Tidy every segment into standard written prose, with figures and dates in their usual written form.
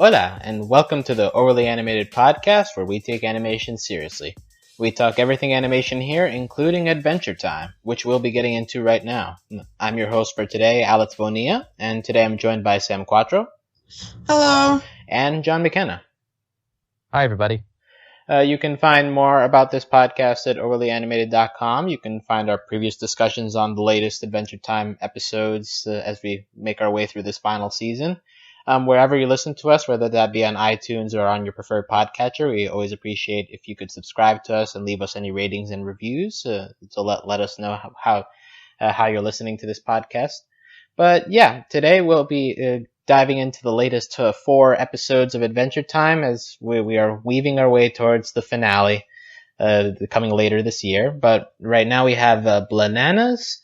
Hola, and welcome to the Overly Animated Podcast, where we take animation seriously. We talk everything animation here, including Adventure Time, which we'll be getting into right now. I'm your host for today, Alex Bonilla, and today I'm joined by Sam Quattro. Hello. And John McKenna. Hi, everybody. You can find more about this podcast at overlyanimated.com. You can find our previous discussions on the latest Adventure Time episodes as we make our way through this final season. Wherever you listen to us, whether that be on iTunes or on your preferred podcatcher, we always appreciate if you could subscribe to us and leave us any ratings and reviews to let us know how you're listening to this podcast. But yeah, today we'll be diving into the latest 4 episodes of Adventure Time as we are weaving our way towards the finale coming later this year. But right now we have Blenanas,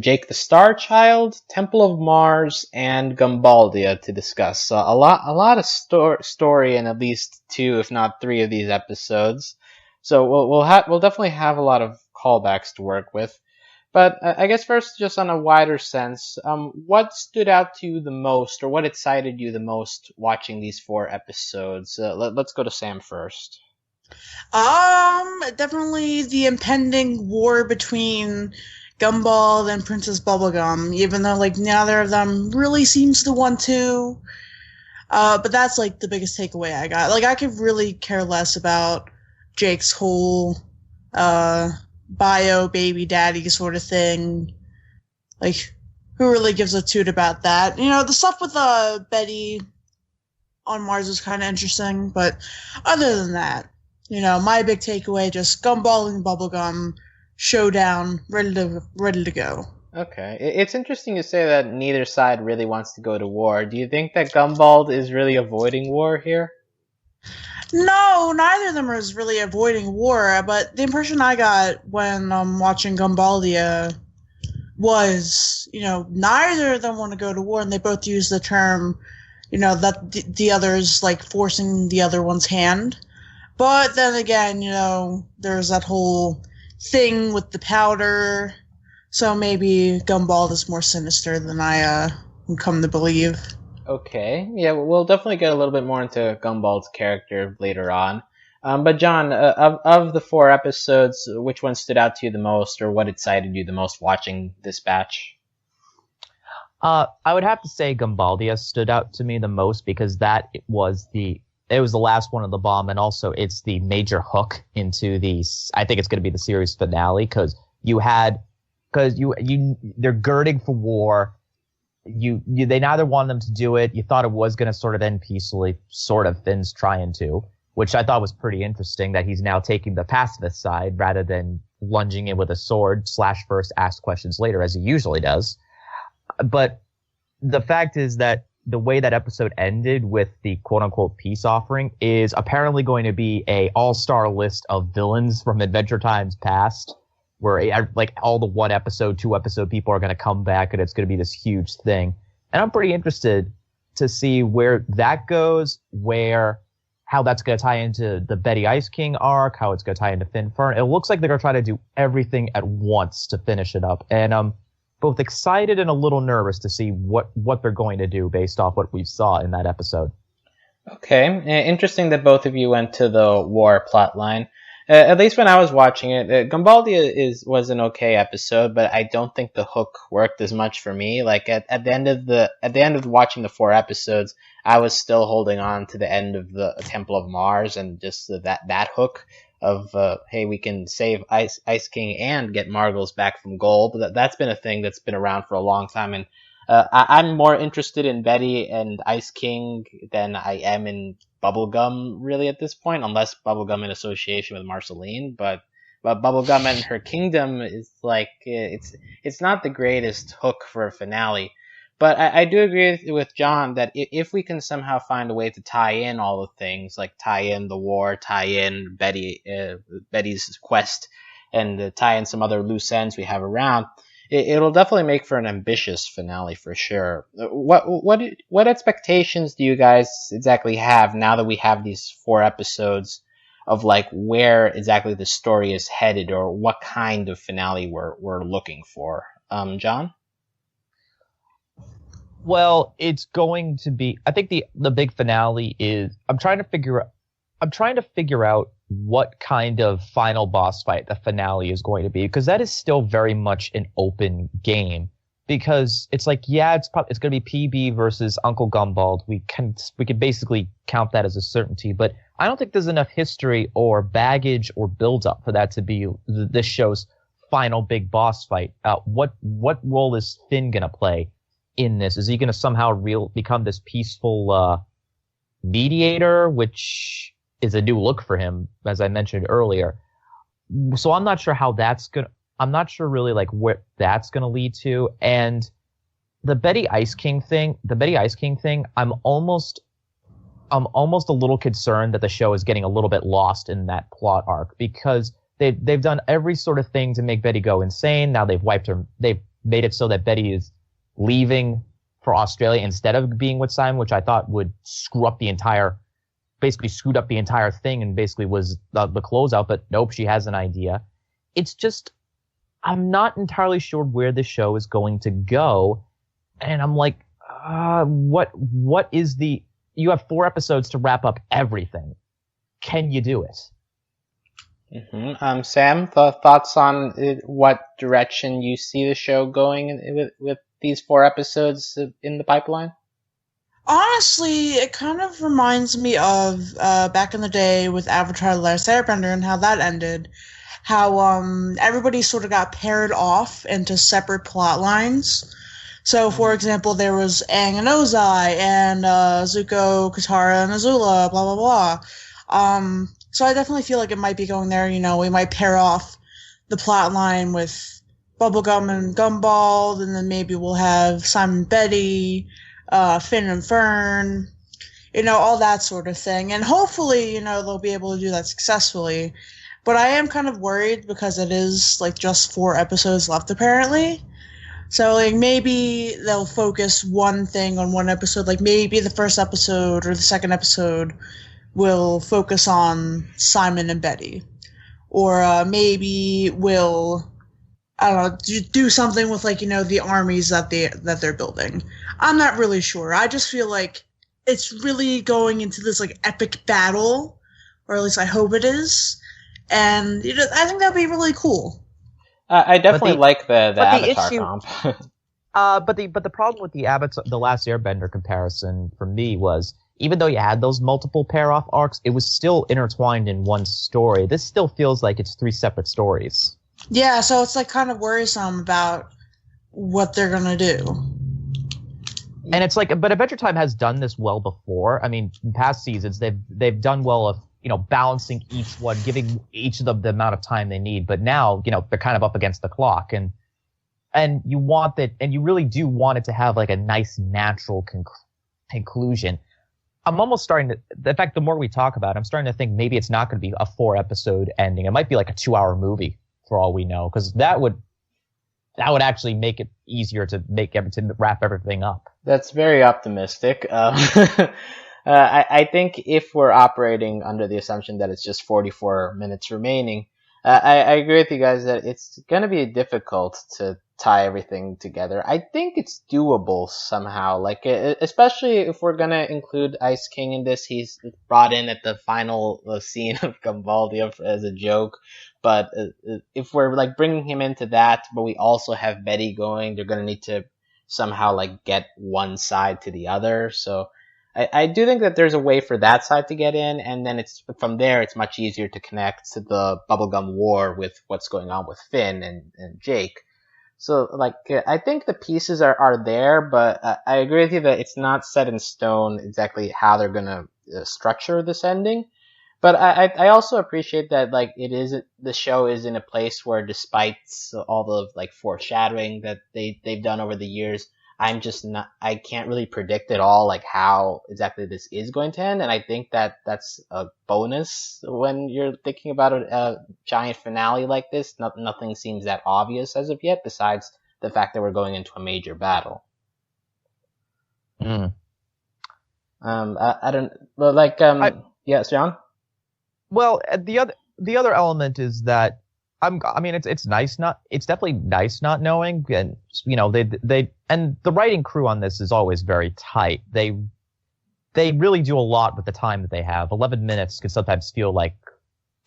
Jake the Starchild, Temple of Mars, and Gumbaldia to discuss. A lot of story in at least 2, if not 3 of these episodes. So we'll definitely have a lot of callbacks to work with. But I guess first, just on a wider sense, what stood out to you the most, or what excited you the most watching these 4 episodes? Let's go to Sam first. Definitely the impending war between Gumball and Princess Bubblegum, even though, neither of them really seems to want to. But that's, the biggest takeaway I got. I could really care less about Jake's whole, bio baby daddy sort of thing. Who really gives a toot about that? The stuff with Betty on Mars was kind of interesting, but other than that, my big takeaway, just Gumball and Bubblegum showdown, ready to go. Okay. It's interesting you say that neither side really wants to go to war. Do you think that Gumball is really avoiding war here? No, neither of them is really avoiding war, but the impression I got when watching Gumbaldia was, neither of them want to go to war, and they both use the term, that the other's, forcing the other one's hand. But then again, there's that whole thing with the powder, so maybe Gumball is more sinister than I would come to believe. Okay, yeah, we'll definitely get a little bit more into Gumball's character later on. But John, of the 4 episodes, which one stood out to you the most, or what excited you the most watching this batch? I would have to say Gumbaldia stood out to me the most because it was the last one of the bomb, and also it's the major hook into I think it's going to be the series finale, because they're girding for war. They neither wanted them to do it. You thought it was going to sort of end peacefully, sort of. Finn's trying to, which I thought was pretty interesting, that he's now taking the pacifist side rather than lunging in with a sword, slash first, ask questions later, as he usually does. But the fact is that the way that episode ended with the quote-unquote peace offering is apparently going to be a all-star list of villains from Adventure Time's past, where all the 1 episode, 2 episode people are going to come back, and it's going to be this huge thing. And I'm pretty interested to see where that goes, how that's going to tie into the Betty Ice King arc, how it's going to tie into Finn Fern. It looks like they're going to try to do everything at once to finish it up. And I'm both excited and a little nervous to see what they're going to do based off what we saw in that episode. Okay, interesting that both of you went to the war plotline. At least when I was watching it, Gumbaldia was an okay episode, but I don't think the hook worked as much for me. At the end of watching the 4 episodes, I was still holding on to the end of the Temple of Mars, and just that hook of hey, we can save Ice King and get Margles back from gold. That's been a thing that's been around for a long time, and I'm more interested in Betty and Ice King than I am in Bubblegum, really, at this point, unless Bubblegum in association with Marceline. But Bubblegum and her kingdom is it's not the greatest hook for a finale. But I do agree with John that if we can somehow find a way to tie in all the things, tie in the war, tie in Betty's quest, and tie in some other loose ends we have around, it'll definitely make for an ambitious finale for sure. What expectations do you guys exactly have now that we have these 4 episodes of where exactly the story is headed, or what kind of finale we're looking for? John? Well, it's going to be. I think the big finale is. I'm trying to figure out what kind of final boss fight the finale is going to be, because that is still very much an open game. Because it's like, yeah, it's going to be PB versus Uncle Gumbald. We can basically count that as a certainty. But I don't think there's enough history or baggage or build up for that to be this show's final big boss fight. What role is Finn going to play in this? Is he going to somehow become this peaceful mediator, which is a new look for him, as I mentioned earlier. So I'm not sure how I'm not sure really like what that's gonna lead to. And the Betty Ice King thing, I'm almost a little concerned that the show is getting a little bit lost in that plot arc, because they've done every sort of thing to make Betty go insane. Now they've made it so that Betty is leaving for Australia instead of being with Simon, which I thought would screwed up the entire thing and basically was the closeout. But nope, she has an idea. It's just, I'm not entirely sure where the show is going to go. And I'm like, what is you have 4 episodes to wrap up everything. Can you do it? Mm-hmm. Sam, thoughts on what direction you see the show going with these 4 episodes in the pipeline? Honestly, it kind of reminds me of back in the day with Avatar: The Last Airbender and how that ended. How everybody sort of got paired off into separate plot lines. So, for example, there was Aang and Ozai, and Zuko, Katara, and Azula, blah, blah, blah. So I definitely feel like it might be going there. You know, we might pair off the plot line with Bubblegum and Gumball, and then maybe we'll have Simon and Betty, Finn and Fern, you know, all that sort of thing. And hopefully, you know, they'll be able to do that successfully. But I am kind of worried because it is, like, just 4 episodes left, apparently. So, like, maybe they'll focus one thing on one episode. Like, maybe the first episode or the second episode will focus on Simon and Betty. Or maybe we'll, I don't know, do something with, like, you know, the armies that they're building. I'm not really sure. I just feel like it's really going into this, like, epic battle, or at least I hope it is. And you know, I think that'd be really cool. I definitely like the Avatar comp. But the problem with the Last Airbender comparison for me was, even though you had those multiple pair-off arcs, it was still intertwined in one story. This still feels like it's 3 separate stories. Yeah, so it's like kind of worrisome about what they're gonna do. And it's like, but Adventure Time has done this well before. I mean, in past seasons, they've done well of, you know, balancing each one, giving each of them the amount of time they need. But now, you know, they're kind of up against the clock, and you want that, and you really do want it to have like a nice natural conclusion. I'm almost starting to, in fact, the more we talk about it, I'm starting to think maybe it's not going to be a 4-episode ending. It might be like a 2-hour movie for all we know, because that would actually make it easier to wrap everything up. That's very optimistic. I think if we're operating under the assumption that it's just 44 minutes remaining, I agree with you guys that it's going to be difficult to tie everything together. I think it's doable somehow, like especially if we're going to include Ice King in this. He's brought in at the final scene of Gumbaldia as a joke. But if we're like bringing him into that, but we also have Betty going, they're going to need to somehow like get one side to the other. So I do think that there's a way for that side to get in, and then it's from there it's much easier to connect to the Bubblegum War with what's going on with Finn and Jake. So like I think the pieces are there, but I agree with you that it's not set in stone exactly how they're gonna structure this ending. But I also appreciate that like the show is in a place where, despite all the like foreshadowing that they've done over the years, I can't really predict at all like how exactly this is going to end, and I think that that's a bonus when you're thinking about a giant finale like this. Nothing seems that obvious as of yet, besides the fact that we're going into a major battle. Mm. I don't like yes, John. Well, the other element is that I mean, it's nice not. It's definitely nice not knowing, and and the writing crew on this is always very tight. They really do a lot with the time that they have. 11 minutes can sometimes feel like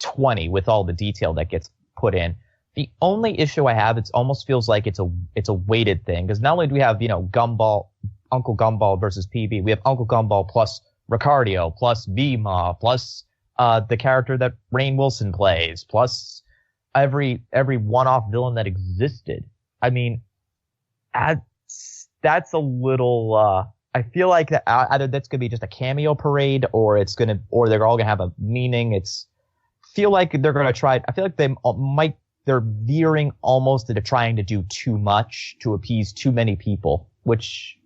20 with all the detail that gets put in. The only issue I have, it almost feels like it's a weighted thing, because not only do we have Uncle Gumball versus PB, we have Uncle Gumball plus Ricardio plus Vima plus the character that Rainn Wilson plays plus every one-off villain that existed. I mean, that's a little. I feel like that either that's gonna be just a cameo parade, or they're all gonna have a meaning. I feel like they're gonna try. I feel like they're veering almost into trying to do too much to appease too many people, which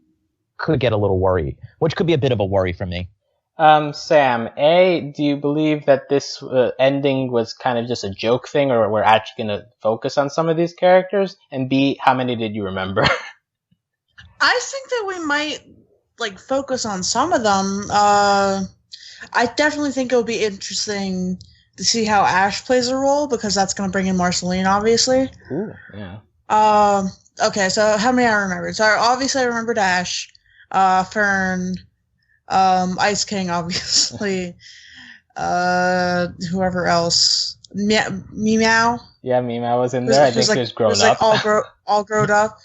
could get a little worried. Which could be a bit of a worry for me. Sam, A, do you believe that this ending was kind of just a joke thing, or we're actually going to focus on some of these characters? And B, how many did you remember? I think that we might focus on some of them. I definitely think it'll be interesting to see how Ash plays a role, because that's going to bring in Marceline, obviously. Ooh, yeah. Okay, so how many I remembered? So obviously I remembered Ash, Fern, Ice King, obviously. Whoever else. Meow. Yeah, Meow was in there. I think he was grown up. All grown up.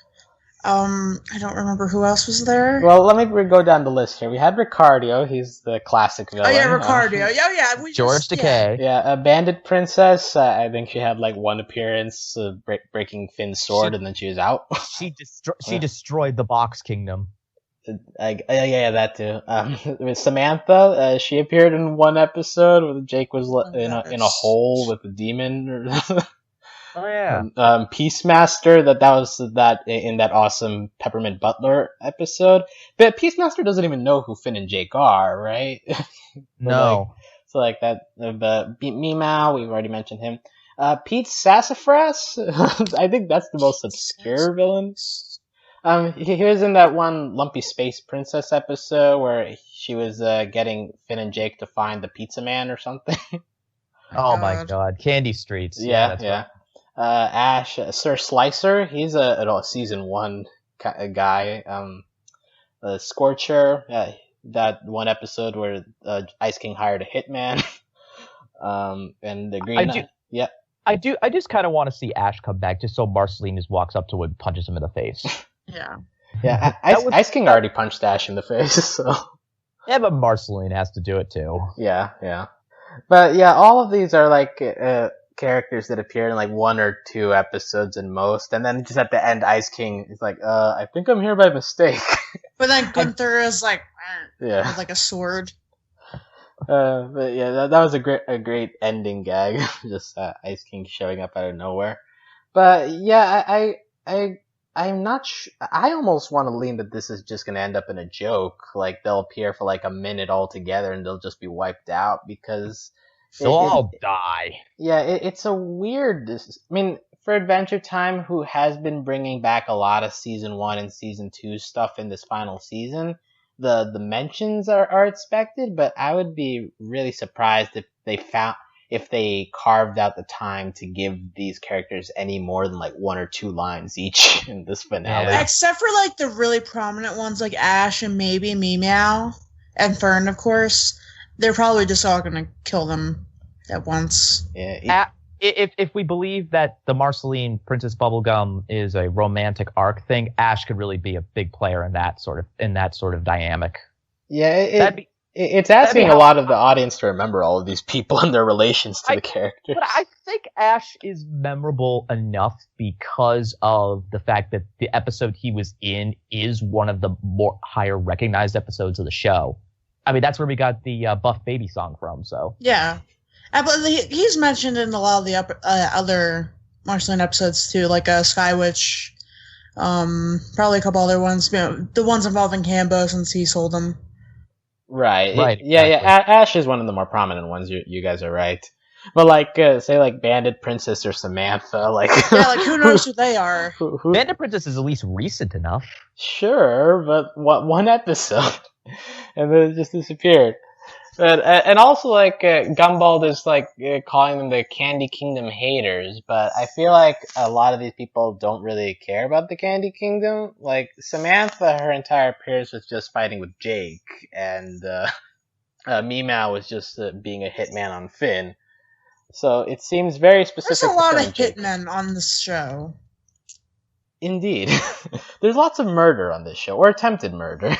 I don't remember who else was there. Well, let me go down the list here. We had Ricardio. He's the classic villain. Oh, yeah, Ricardio. George Takei. Yeah, a Bandit Princess. I think she had one appearance breaking Finn's sword, and then she was out. She destroyed the Box Kingdom. Yeah, that too. With Samantha, she appeared in one episode where Jake was in a hole with a demon. Oh yeah. Peacemaster, that was in that awesome Peppermint Butler episode. But Peacemaster doesn't even know who Finn and Jake are, right? No. That. But Meow, we've already mentioned him. Pete Sassafras, I think that's the most obscure villain. He was in that one Lumpy Space Princess episode where she was getting Finn and Jake to find the Pizza Man or something. Oh my god, Candy Streets. Yeah. Right. Ash, Sir Slicer, he's a season 1 guy. Scorcher, that one episode where Ice King hired a hitman. And the Green. I just kind of want to see Ash come back, just so Marceline just walks up to him and punches him in the face. Yeah. Yeah, Ice King already punched Ash in the face, so. Yeah, but Marceline has to do it too. Yeah. But yeah, all of these are characters that appear in 1 or 2 episodes in most, and then just at the end, Ice King is I think I'm here by mistake. But then Gunther is with a sword. But yeah, that was a great ending gag, just Ice King showing up out of nowhere. But yeah, I'm not sure. I almost want to lean that this is just going to end up in a joke. They'll appear for a minute altogether and they'll just be wiped out because they'll all die. Yeah, it's a weird. I mean, for Adventure Time, who has been bringing back a lot of season 1 and season 2 stuff in this final season, the mentions are expected, but I would be really surprised if they carved out the time to give these characters any more than 1 or 2 lines each in this finale. Yeah. Except for the really prominent ones like Ash and maybe Meow and Fern, of course. They're probably just all gonna kill them at once. Yeah. If we believe that the Marceline Princess Bubblegum is a romantic arc thing, Ash could really be a big player in that sort of dynamic. Yeah, it's asking a lot of the audience to remember all of these people and their relations to the characters. But I think Ash is memorable enough because of the fact that the episode he was in is one of the more higher recognized episodes of the show. I mean, that's where we got the Buff Baby song from, so. Yeah. But he's mentioned in a lot of the other Marceline episodes, too, like Sky Witch, probably a couple other ones, the ones involving Cambo since he sold them. Right. Exactly. Ash is one of the more prominent ones. You guys are right. But say Bandit Princess or Samantha, who knows who they are? Who? Bandit Princess is at least recent enough. Sure, but one episode, and then it just disappeared. But and also like Gumball is like calling them the Candy Kingdom haters, but I feel like a lot of these people don't really care about the Candy Kingdom. Like Samantha, her entire appearance was just fighting with Jake, and Meow was just being a hitman on Finn. So it seems very specific. There's a lot to of hitmen on this show. Indeed, there's lots of murder on this show, or attempted murder.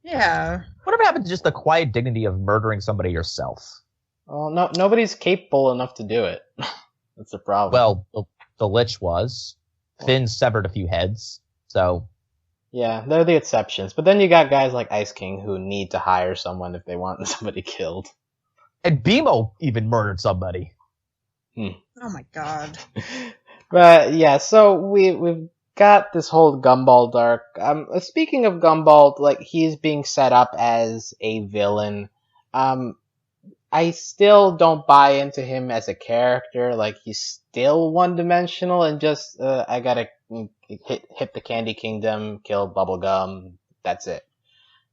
Yeah. Whatever happened to just the quiet dignity of murdering somebody yourself? Well, no, nobody's capable enough to do it. That's the problem. Well, the Lich was. Finn severed a few heads, so... Yeah, they're the exceptions. But then you got guys like Ice King who need to hire someone if they want somebody killed. And Beemo even murdered somebody. Oh my god. But yeah, so we've got this whole Gumball arc. Speaking of Gumball, like he's being set up as a villain. I still don't buy into him as a character. Like he's still one-dimensional and just I gotta hit the Candy Kingdom, kill Bubblegum. That's it.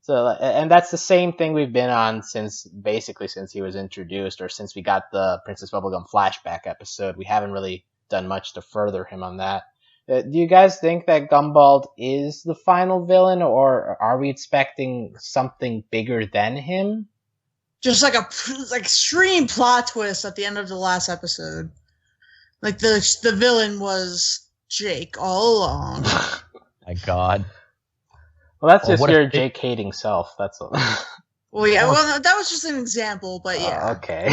So and that's the same thing we've been on since he was introduced, or since we got the Princess Bubblegum flashback episode. We haven't really done much to further him on that. Do you guys think that Gumball is the final villain, or are we expecting something bigger than him? Just like extreme plot twist at the end of the last episode. Like the villain was Jake all along. My god. Well, that's just your Jake hating self. That's all. Well, yeah. Well, that was just an example, but yeah. Okay.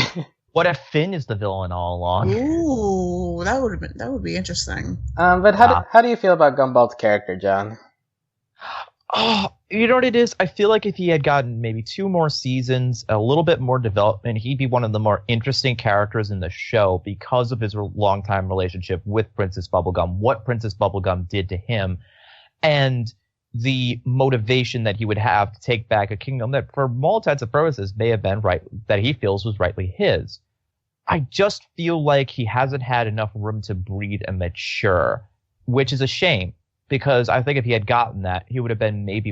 What if Finn is the villain all along? Ooh, that would be interesting. But how do you feel about Gumball's character, John? Oh, you know what it is? I feel like if he had gotten maybe 2 more seasons, a little bit more development, he'd be one of the more interesting characters in the show because of his long-time relationship with Princess Bubblegum, what Princess Bubblegum did to him, and the motivation that he would have to take back a kingdom that, for all intents and purposes, may have been right, that he feels was rightly his. I just feel like he hasn't had enough room to breed and mature, which is a shame, because I think if he had gotten that, he would have been maybe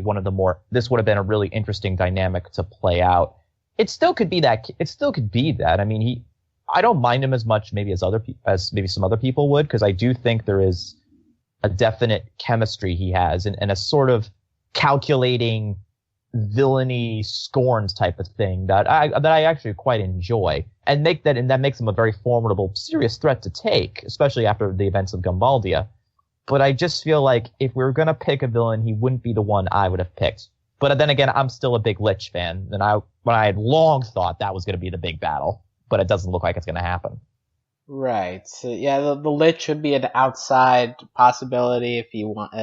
this would have been a really interesting dynamic to play out. It still could be that. I mean, I don't mind him as much maybe as maybe some other people would, because I do think there is a definite chemistry he has, and a sort of calculating villainy scorns type of thing that I actually quite enjoy, and that makes him a very formidable, serious threat to take, especially after the events of Gumbaldia. But I just feel like if we were gonna pick a villain, he wouldn't be the one I would have picked. But then again, I'm still a big Lich fan, and I had long thought that was gonna be the big battle, but it doesn't look like it's gonna happen. Right. So, yeah, the Lich would be an outside possibility if you want,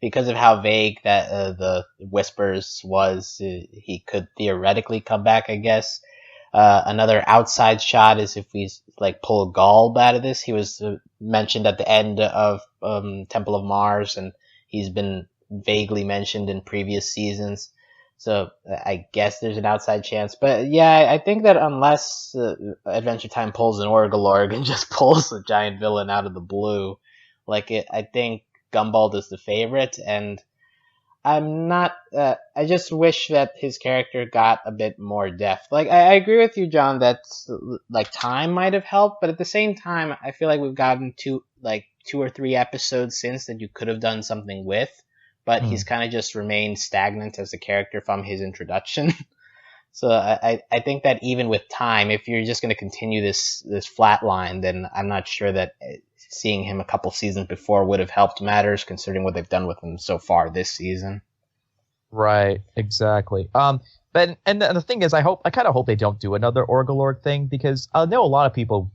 because of how vague that the Whispers was, he could theoretically come back, I guess. Another outside shot is if we pull Galb out of this. He was mentioned at the end of Temple of Mars, and he's been vaguely mentioned in previous seasons. So I guess there's an outside chance. But yeah, I think that unless Adventure Time pulls an Orgalorg and just pulls a giant villain out of the blue, I think Gumball is the favorite, and I'm not. I just wish that his character got a bit more depth. I agree with you, John, that time might have helped, but at the same time, I feel like we've gotten 2 or 3 episodes since that you could have done something with, but he's kind of just remained stagnant as a character from his introduction. So I think that even with time, if you're just going to continue this flat line, then I'm not sure that seeing him a couple seasons before would have helped matters, considering what they've done with him so far this season. Right, exactly. But the thing is, I kind of hope they don't do another Orgalorg thing, because I know a lot of people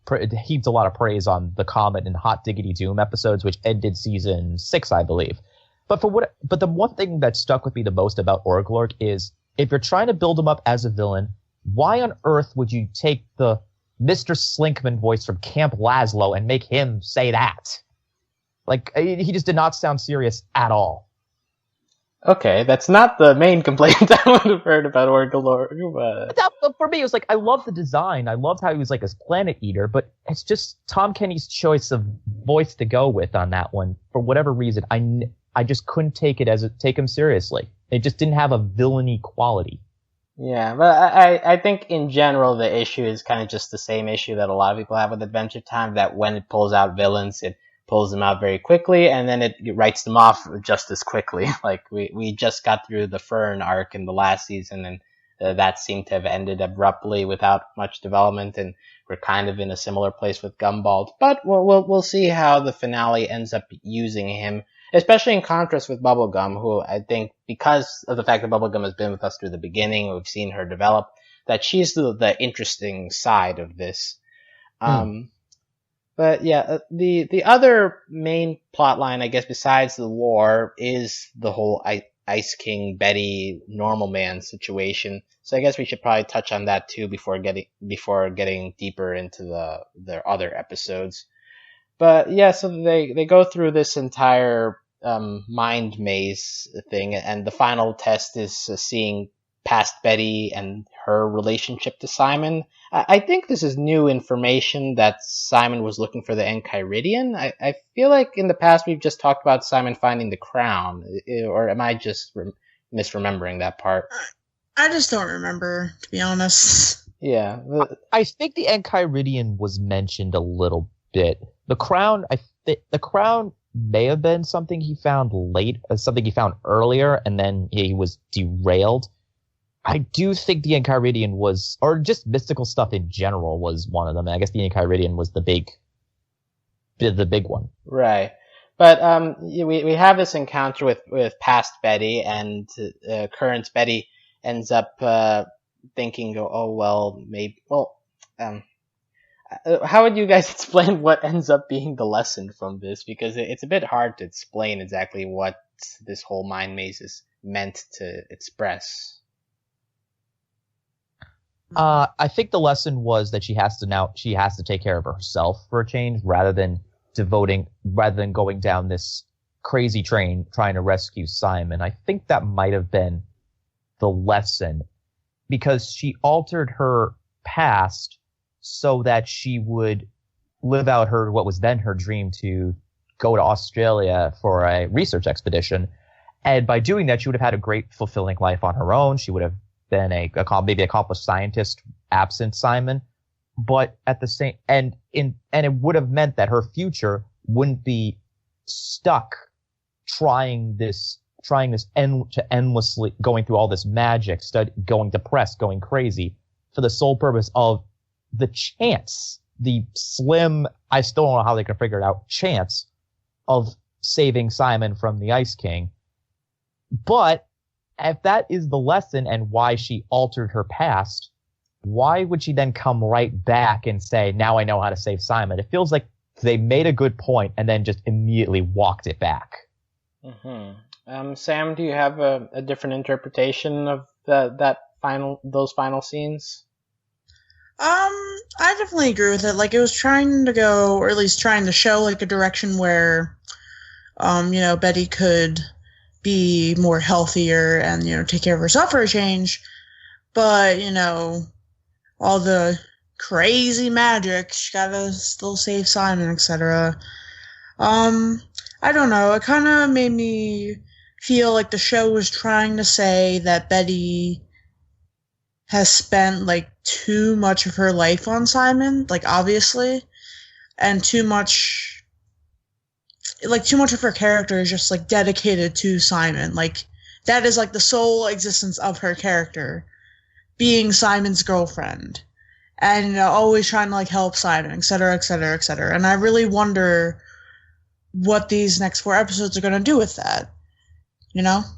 heaped a lot of praise on the Comet and Hot Diggity Doom episodes, which ended season 6, I believe. But the one thing that stuck with me the most about Orgalorg is, if you're trying to build him up as a villain, why on earth would you take the Mr. Slinkman voice from Camp Lazlo and make him say that? He just did not sound serious at all. Okay, that's not the main complaint I would have heard about Orgalorg, but for me, it was I love the design. I loved how he was a planet eater, but it's just Tom Kenny's choice of voice to go with on that one. For whatever reason, I just couldn't take him seriously. It just didn't have a villainy quality. Yeah, but I think in general the issue is kind of just the same issue that a lot of people have with Adventure Time, that when it pulls out villains, it pulls them out very quickly, and then it writes them off just as quickly. Like we just got through the Fern arc in the last season, and that seemed to have ended abruptly without much development, and we're kind of in a similar place with Gumball. But we'll see how the finale ends up using him, especially in contrast with Bubblegum, who I think, because of the fact that Bubblegum has been with us through the beginning, we've seen her develop, that she's the interesting side of this. But yeah, the other main plot line, I guess, besides the war, is the whole Ice King Betty normal man situation. So I guess we should probably touch on that too before getting deeper into the other episodes. But yeah, so they go through this entire mind maze thing, and the final test is seeing past Betty and her relationship to Simon. I think this is new information that Simon was looking for the Enchiridion. I feel like in the past we've just talked about Simon finding the crown, or am I just misremembering that part? I just don't remember, to be honest. Yeah. I think the Enchiridion was mentioned a little bit. The crown, the crown may have been something he found late, something he found earlier, and then he was derailed. I do think the Enchiridion was, or just mystical stuff in general was one of them. And I guess the Enchiridion was the big one. Right. But we have this encounter with past Betty, and current Betty ends up thinking, oh well, maybe. Well, how would you guys explain what ends up being the lesson from this? Because it's a bit hard to explain exactly what this whole mind maze is meant to express. I think the lesson was that she has to take care of herself for a change, rather than going down this crazy train trying to rescue Simon. I think that might have been the lesson, because she altered her past so that she would live out what was then her dream to go to Australia for a research expedition. And by doing that, she would have had a great, fulfilling life on her own. She would have been maybe accomplished scientist absent Simon, but at the same and it would have meant that her future wouldn't be stuck trying this endlessly going through all this magic, going depressed, going crazy, for the sole purpose of the chance, the slim, I still don't know how they can figure it out, chance of saving Simon from the Ice King. But if that is the lesson and why she altered her past, why would she then come right back and say, now I know how to save Simon? It feels like they made a good point and then just immediately walked it back. Mm-hmm. Sam, do you have a different interpretation of those final scenes? I definitely agree with it. Like, it was trying to go, or at least trying to show, like, a direction where, Betty could be more healthier and, take care of herself for a change. But, all the crazy magic, she gotta still save Simon, etc. I don't know. It kind of made me feel like the show was trying to say that Betty has spent, like, too much of her life on Simon, like, obviously, and too much of her character is just, like, dedicated to Simon. Like, that is, like, the sole existence of her character, being Simon's girlfriend, and, always trying to, like, help Simon, etc., etc., etc. And I really wonder what these next 4 episodes are going to do with that.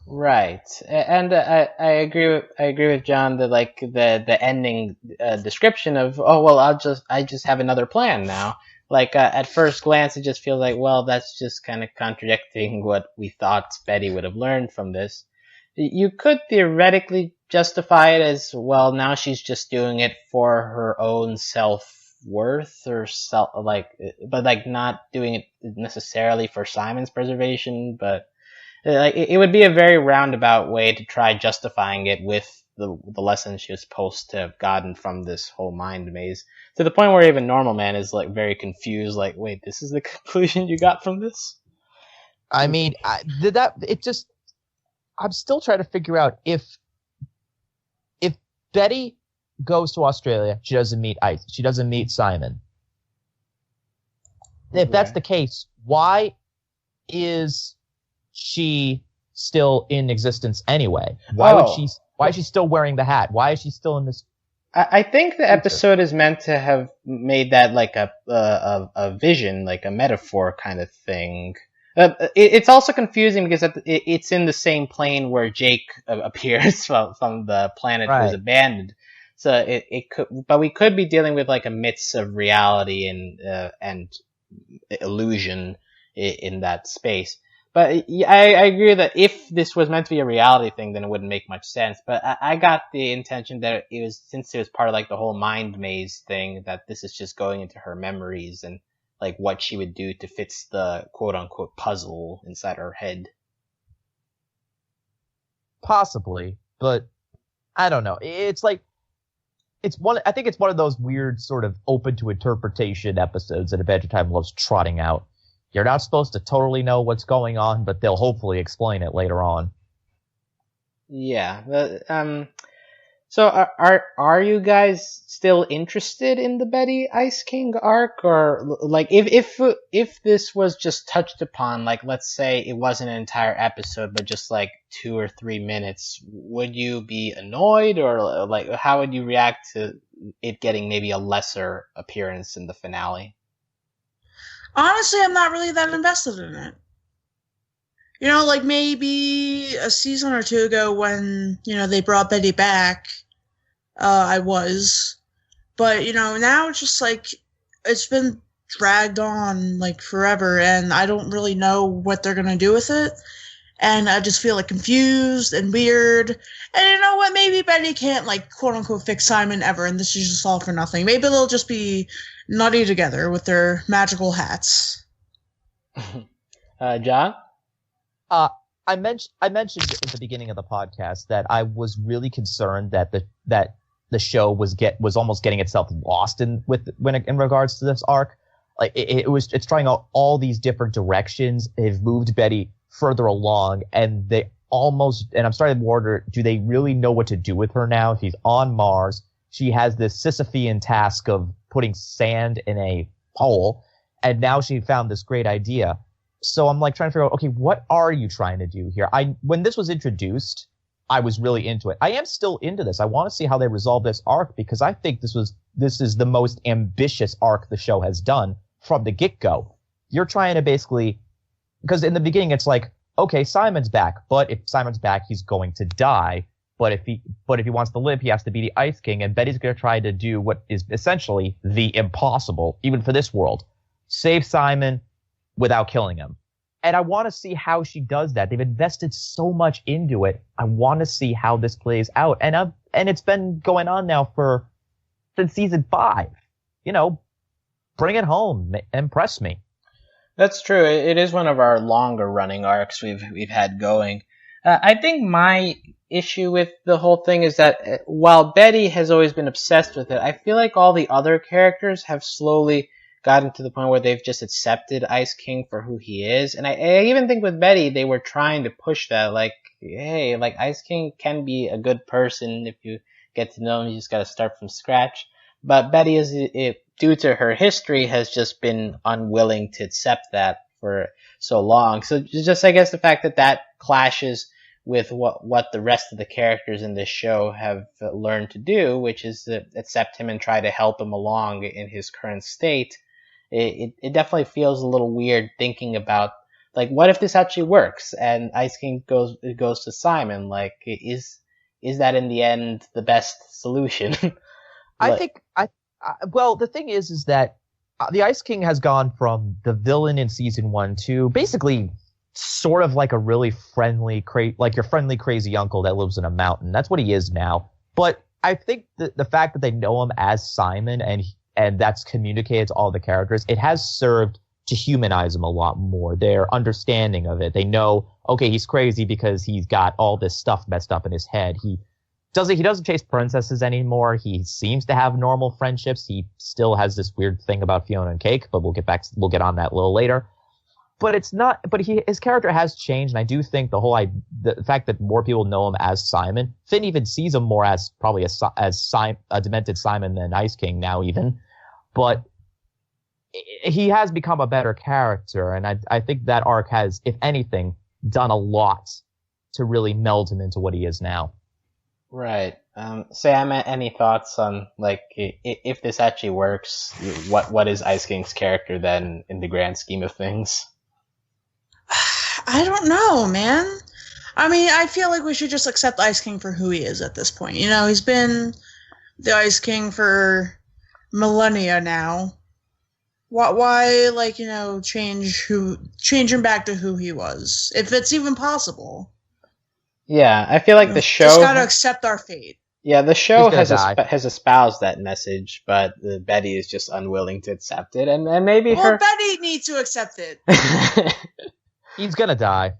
Right, and I agree with John that, like, the ending description of, oh well, I just have another plan now. Like, at first glance, it just feels like, well, that's just kind of contradicting what we thought Betty would have learned from this. You could theoretically justify it as, well, now she's just doing it for her own self-worth, or but not doing it necessarily for Simon's preservation. But it would be a very roundabout way to try justifying it with the lessons she was supposed to have gotten from this whole mind maze, to the point where even Normal Man is, like, very confused, like, wait, this is the conclusion you got from this? I mean, I'm still trying to figure out if Betty goes to Australia. She doesn't meet Ice. She doesn't meet Simon. If that's the case, why is she still in existence anyway? Why is she still wearing the hat? Why is she still in this? I think the episode is meant to have made that like a vision, like a metaphor kind of thing. It's also confusing because it's in the same plane where Jake appears from the planet who was abandoned. So it could, but we could be dealing with like a mix of reality and illusion in that space. But I agree that if this was meant to be a reality thing, then it wouldn't make much sense. But I got the intention that it was, since it was part of like the whole mind maze thing, that this is just going into her memories and like what she would do to fix the quote unquote puzzle inside her head. Possibly, but I don't know. It's like, I think it's one of those weird sort of open to interpretation episodes that Adventure Time loves trotting out. You're not supposed to totally know what's going on, but they'll hopefully explain it later on. Yeah. So are you guys still interested in the Betty Ice King arc, or like if this was just touched upon, like let's say it wasn't an entire episode, but just like 2 or 3 minutes, would you be annoyed, or like how would you react to it getting maybe a lesser appearance in the finale? Honestly, I'm not really that invested in it. You know, like maybe a season or 2 ago when, they brought Betty back, I was. But, now it's just like, it's been dragged on, like, forever, and I don't really know what they're gonna do with it. And I just feel, like, confused and weird. And you know what? Maybe Betty can't, like, quote-unquote fix Simon ever, and this is just all for nothing. Maybe they'll just be nutty together with their magical hats. John? I mentioned at the beginning of the podcast that I was really concerned that the show was almost getting itself lost in regards to this arc. Like it's trying out all these different directions. They've moved Betty further along, and I'm starting to wonder, do they really know what to do with her now? She's on Mars. She has this Sisyphean task of putting sand in a hole, and now she found this great idea. So I'm like trying to figure out, okay, what are you trying to do here? When this was introduced, I was really into it. I am still into this. I want to see how they resolve this arc, because I think this is the most ambitious arc the show has done from the get-go. You're trying to basically, because in the beginning it's like, okay, Simon's back, but if Simon's back, he's going to die. But if he wants to live, he has to be the Ice King, and Betty's going to try to do what is essentially the impossible, even for this world. Save Simon without killing him. And I want to see how she does that. They've invested so much into it. I want to see how this plays out. And it's been going on now since season 5. Bring it home. Impress me. That's true. It is one of our longer running arcs we've had going. I think my issue with the whole thing is that while Betty has always been obsessed with it, I feel like all the other characters have slowly gotten to the point where they've just accepted Ice King for who he is. And I even think with Betty, they were trying to push that, like, hey, like Ice King can be a good person if you get to know him. You just got to start from scratch. But Betty, due to her history, has just been unwilling to accept that for so long. So just, I guess, the fact that clashes with what the rest of the characters in this show have learned to do, which is to accept him and try to help him along in his current state. It definitely feels a little weird thinking about, like, what if this actually works and Ice King goes to Simon? Like, is that in the end the best solution? Well, the thing is that the Ice King has gone from the villain in season 1 to basically sort of like a really friendly, like your friendly crazy uncle that lives in a mountain. That's what he is now. But I think the fact that they know him as Simon and that's communicated to all the characters, it has served to humanize him a lot more. Their understanding of it. They know, okay, he's crazy because he's got all this stuff messed up in his head. He doesn't chase princesses anymore. He seems to have normal friendships. He still has this weird thing about Fiona and Cake, but we'll get on that a little later. But it's not. But his character has changed, and I do think the fact that more people know him as Simon. Finn even sees him more as probably a demented Simon than Ice King now, even. But he has become a better character, and I think that arc has, if anything, done a lot to really meld him into what he is now. Right. Sam, any thoughts on like if this actually works? What is Ice King's character then in the grand scheme of things? I don't know, man. I mean, I feel like we should just accept Ice King for who he is at this point. You know, he's been the Ice King for millennia now. Why, like, you know, change him back to who he was, if it's even possible? Yeah, I feel like the show just gotta accept our fate. Yeah, the show has espoused that message, but Betty is just unwilling to accept it, and maybe Betty needs to accept it. He's gonna die.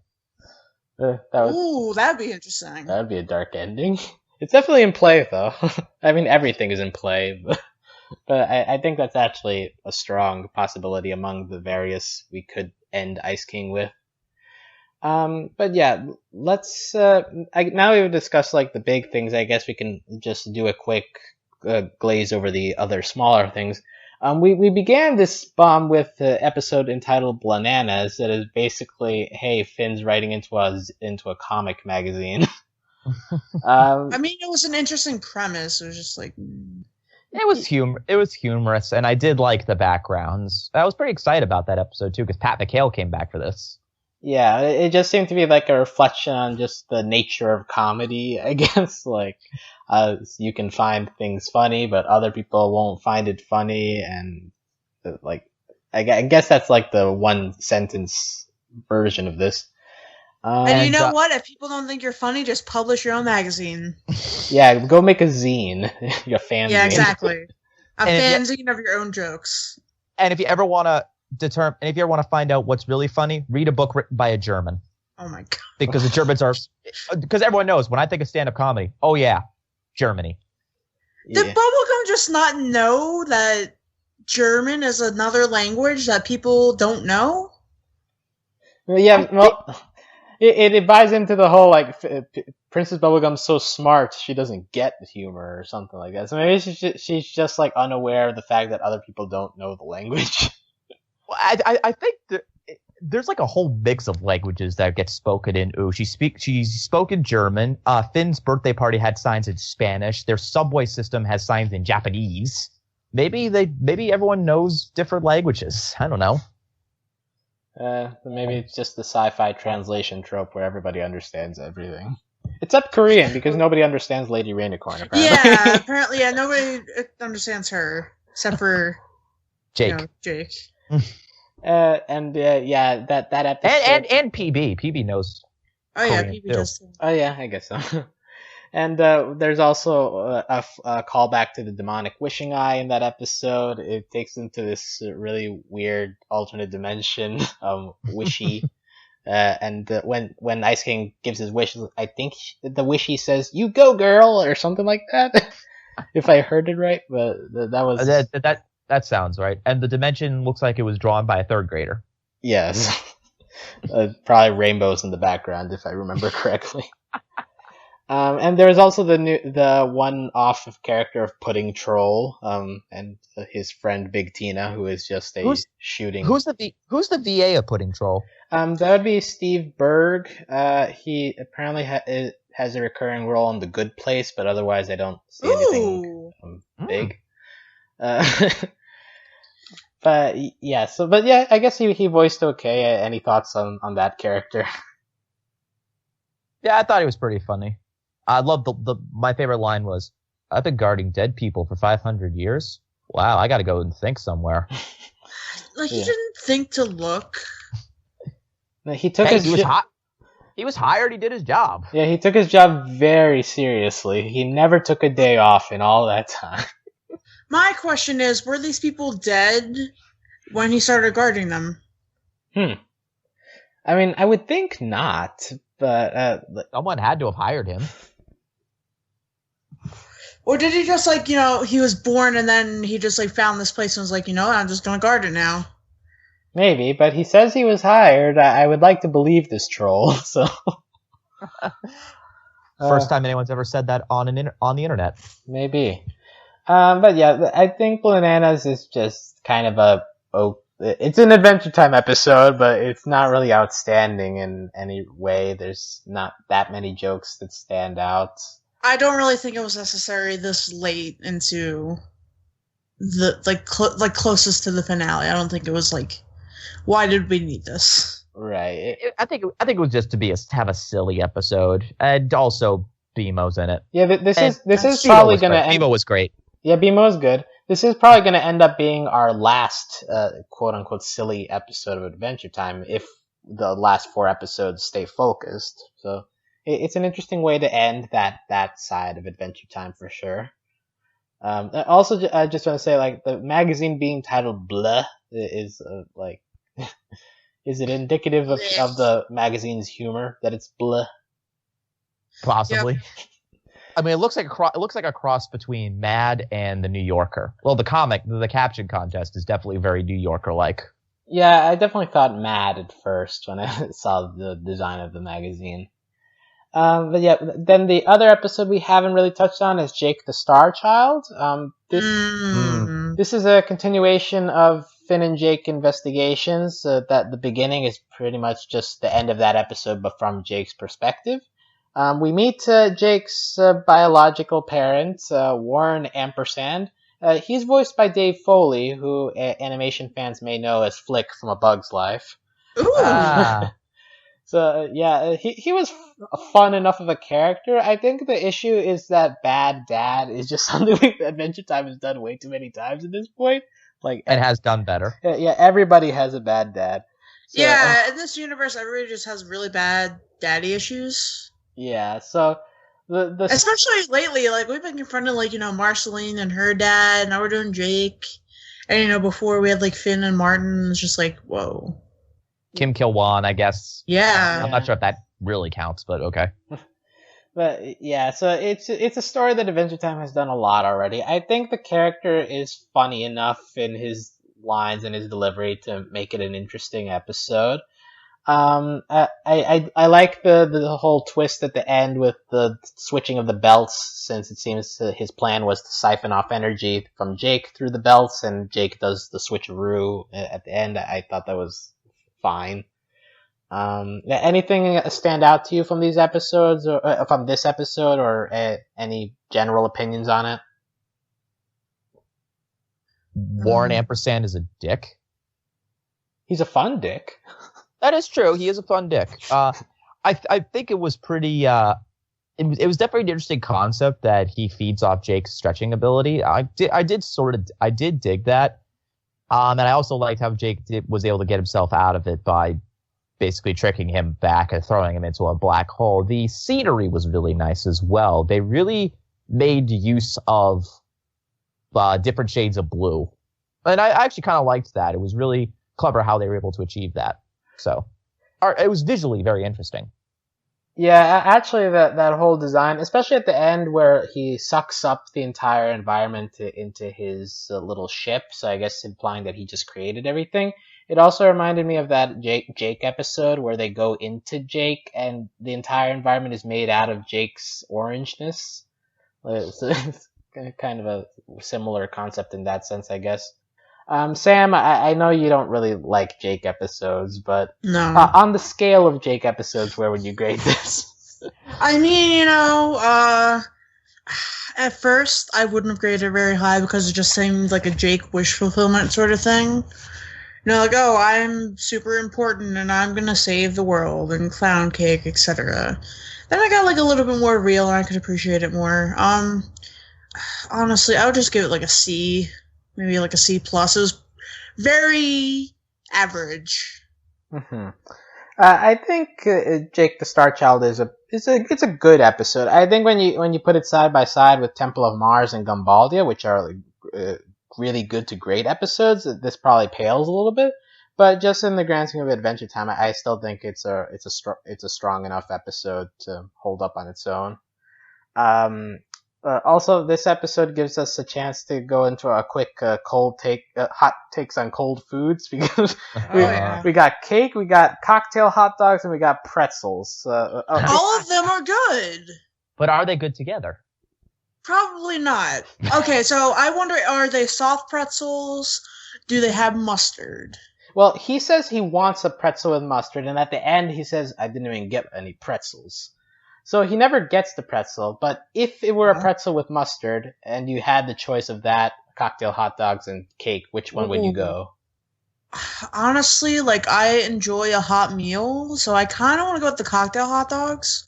Ooh, that'd be interesting. That'd be a dark ending. It's definitely in play, though. I mean, everything is in play, but I think that's actually a strong possibility among the various we could end Ice King with. But yeah, let's now we've discussed like the big things. I guess we can just do a quick glaze over the other smaller things. We began this bomb with the episode entitled Blenanas. That is basically, hey, Finn's writing into a comic magazine. I mean, it was an interesting premise. It was just like it was humorous, and I did like the backgrounds. I was pretty excited about that episode too because Pat McHale came back for this. Yeah, it just seemed to be like a reflection on just the nature of comedy, I guess. Like, you can find things funny, but other people won't find it funny, and like, I guess that's like the one sentence version of this. And you know what? If people don't think you're funny, just publish your own magazine. Yeah, go make a zine, your fanzine. Yeah, exactly. A fanzine of your own jokes. And if you ever want to find out what's really funny, read a book written by a German. Oh my god! Because the Germans because everyone knows when I think of stand-up comedy, oh yeah, Germany. Did Bubblegum just not know that German is another language that people don't know? Yeah, well, it buys into the whole like Princess Bubblegum's so smart she doesn't get the humor or something like that. So maybe she's just like unaware of the fact that other people don't know the language. Well, I think there's like a whole mix of languages that get spoken in Ooh. She spoke in German. Finn's birthday party had signs in Spanish. Their subway system has signs in Japanese. Maybe everyone knows different languages. I don't know. Maybe it's just the sci-fi translation trope where everybody understands everything. Except Korean, because nobody understands Lady Rainicorn, apparently. Yeah, apparently, yeah, nobody understands her, except for Jake. You know, Jake. Yeah, that episode... And PB. PB knows Oh, yeah, Korean PB does. Oh, yeah, I guess so. And there's also a callback to the demonic wishing eye in that episode. It takes into this really weird alternate dimension, wishy. And when Ice King gives his wish, I think the wishy says, "You go, girl," or something like that. If I heard it right, but that was that sounds right. And the dimension looks like it was drawn by a third grader. Yes, probably rainbows in the background, if I remember correctly. And there's also the one-off character of Pudding Troll, and his friend Big Tina, who is just shooting. Who's the VA of Pudding Troll? That would be Steve Berg. He apparently has a recurring role in The Good Place, but otherwise I don't see anything big. But yeah, I guess he voiced okay. Any thoughts on that character? Yeah, I thought he was pretty funny. I love my favorite line was, "I've been guarding dead people for 500 years. Wow, I got to go and think somewhere." Like, he didn't think to look. He took his he was hired. He did his job. Yeah, he took his job very seriously. He never took a day off in all that time. My question is, were these people dead when he started guarding them? I mean, I would think not, but someone had to have hired him. Or did he just, like, you know, he was born and then he just, like, found this place and was like, you know, I'm just gonna guard it now. Maybe, but he says he was hired. I would like to believe this troll. So First time anyone's ever said that on the internet. maybe. But yeah, I think Blenanas is just kind of it's an Adventure Time episode, but it's not really outstanding in any way. There's not that many jokes that stand out. I don't really think it was necessary this late into the closest to the finale. I don't think it was like, why did we need this? Right. I think it was just to have a silly episode, and also BMO's in it. Yeah, this is BMO probably was going to great. end. BMO was great. Yeah, BMO's good. This is probably going to end up being our last quote unquote silly episode of Adventure Time if the last 4 episodes stay focused. So it's an interesting way to end that side of Adventure Time for sure. Also, I just want to say, like, the magazine being titled Blah is like, is it indicative of the magazine's humor that it's blah? Possibly. Yep. I mean, it looks like a cross between Mad and the New Yorker. Well, the caption contest is definitely very New Yorker-like. Yeah, I definitely thought Mad at first when I saw the design of the magazine. But yeah, then the other episode we haven't really touched on is Jake the Starchild. This is a continuation of Finn and Jake investigations. That the beginning is pretty much just the end of that episode, but from Jake's perspective. We meet Jake's biological parents, Warren Ampersand. He's voiced by Dave Foley, who animation fans may know as Flick from A Bug's Life. Ooh. So yeah, he was fun enough of a character. I think the issue is that Bad Dad is just something Adventure Time has done way too many times at this point. Like, and has done better. Yeah, everybody has a bad dad. So, yeah, in this universe, everybody just has really bad daddy issues. Yeah, so the especially lately, like we've been confronting Marceline and her dad. Now we're doing Jake, and before we had like Finn and Martin. It's just like, whoa. Kim Kil-won, I guess. Yeah. I'm not sure if that really counts, but okay. But yeah, so it's a story that Adventure Time has done a lot already. I think the character is funny enough in his lines and his delivery to make it an interesting episode. I like the whole twist at the end with the switching of the belts, since it seems his plan was to siphon off energy from Jake through the belts, and Jake does the switcheroo at the end. I thought that was fine. Anything stand out to you from these episodes, or from this episode, or any general opinions on it? Warren Ampersand is a dick. He's a fun dick. That is true. He is a fun dick. I think it was pretty. It was definitely an interesting concept that he feeds off Jake's stretching ability. I did dig that. And I also liked how Jake was able to get himself out of it by basically tricking him back and throwing him into a black hole. The scenery was really nice as well. They really made use of different shades of blue. And I actually kind of liked that. It was really clever how they were able to achieve that. So it was visually very interesting. Yeah, actually, that whole design, especially at the end where he sucks up the entire environment into his little ship, so I guess implying that he just created everything. It also reminded me of that Jake episode where they go into Jake and the entire environment is made out of Jake's orangeness. So it's kind of a similar concept in that sense, I guess. Sam, I know you don't really like Jake episodes, but no. On the scale of Jake episodes, where would you grade this? I mean, at first I wouldn't have graded it very high because it just seemed like a Jake wish fulfillment sort of thing. Like, oh, I'm super important and I'm gonna save the world and clown cake, etc. Then I got like a little bit more real and I could appreciate it more. Honestly, I would just give it like a C. Maybe like a C+. It was very average. Mm-hmm. I think Jake the Starchild it's a good episode. I think when you put it side by side with Temple of Mars and Gumbaldia, which are really good to great episodes, this probably pales a little bit. But just in the grand scheme of Adventure Time, I still think it's a strong enough episode to hold up on its own. Also, this episode gives us a chance to go into a quick hot takes on cold foods because yeah. we got cake, we got cocktail hot dogs, and we got pretzels. All of them are good. But are they good together? Probably not. Okay, so I wonder, are they soft pretzels? Do they have mustard? Well, he says he wants a pretzel with mustard, and at the end he says, I didn't even get any pretzels. So he never gets the pretzel, but if it were a pretzel with mustard, and you had the choice of that, cocktail hot dogs, and cake, which one would you go? Honestly, like, I enjoy a hot meal, so I kind of want to go with the cocktail hot dogs,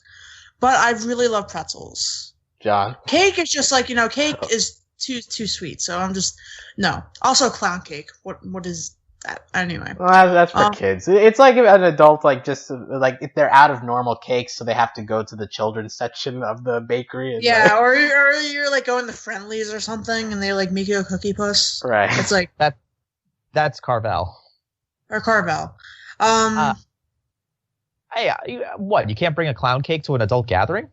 but I really love pretzels. John? Cake is just like, cake is too sweet, so I'm just, no. Also clown cake. What is that? Anyway. Well, that's for kids. It's like an adult, like, just, like, if they're out of normal cakes, so they have to go to the children's section of the bakery. And yeah, or you're, like, going to Friendlies or something, and they, like, make you a cookie puss. Right. It's like... That's Carvel. Or Carvel. Hey, what? You can't bring a clown cake to an adult gathering?